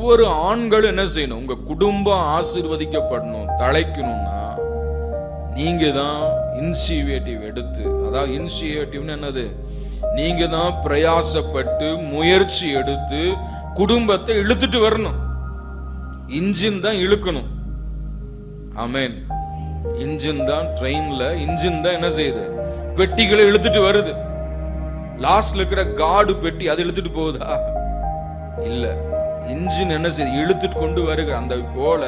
ஒவ்வொரு ஆண்களும் என்ன செய்யணும்? உங்க குடும்பம் ஆசீர்வதிக்கப்படணும், தழைக்கணும்னா நீங்க தான் இனிஷியேட்டிவ் எடுத்து, அதாவது இனிஷியேட்டிவ்னு என்னது? நீங்க தான் பிரயாசப்பட்டு முயற்சி எடுத்து குடும்பத்தை இழுத்துட்டு வரணும். இன்ஜின் தான் இழுக்கணும். ஆமென். இன்ஜின் தான் ட்ரெயின்ல, இன்ஜின் தான் என்ன செய்யுது? பெட்டிகளை இழுத்துட்டு வருது. லாஸ்ட்ல இருக்கிற காடு பெட்டி அது இழுத்துட்டு போகுதா? இல்ல, இன்ஜின் என்ன செய்யுது? இழுத்துட்டு கொண்டு வருகிற. அந்த போல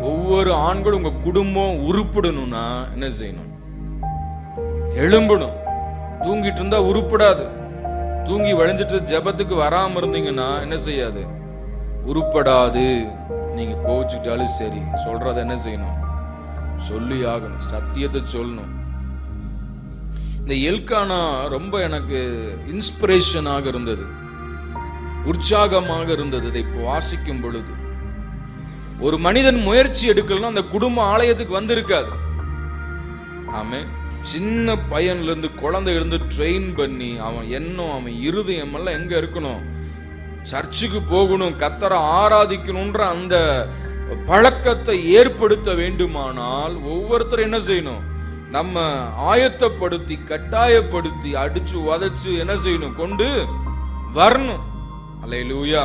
ஒவ்வொரு ஆண்களும் உங்க குடும்பம் உருப்படணும்னா என்ன செய்யணும்? எழும்பணும். தூங்கிட்டு இருந்தா உருப்படாது. தூங்கி வழிஞ்சிட்டு ஜெபத்துக்கு வராம இருந்தீங்கன்னா என்ன செய்யாது? உருப்படாது. நீங்க கோவிச்சுக்கிட்டாலும் சரி, சொல்றத என்ன செய்யணும்? சொல்லி ஆகணும், சத்தியத்தை சொல்லணும். இந்த எல்கானா ரொம்ப எனக்கு இன்ஸ்பிரேஷனாக இருந்தது, உற்சாகமாக இருந்தது. இதை வாசிக்கும் பொழுது ஒரு மனிதன் முயற்சி எடுக்கலாம், அந்த குடும்ப ஆலயத்துக்கு வந்திருக்காது. ஆமே. சின்ன பையன்ல இருந்து குழந்தை இருந்து ட்ரெயின் பண்ணி அவன் எண்ணம், அவன் இருதயம் எல்லாம் எங்க இருக்கணும்? சர்ச்சுக்கு போகணும், கர்த்தரை ஆராதிக்கணும்ன்ற அந்த பழக்கத்தை ஏற்படுத்த வேண்டுமானால் ஒவ்வொருத்தரும் என்ன செய்யணும்? நம்ம ஆயத்தப்படுத்தி, கட்டாயப்படுத்தி, அடிச்சு உதைச்சு என்ன செய்யணும்? கொண்டு வரணும். அல்லேலூயா,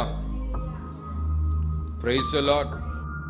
பிரைஸ் தி லார்ட்.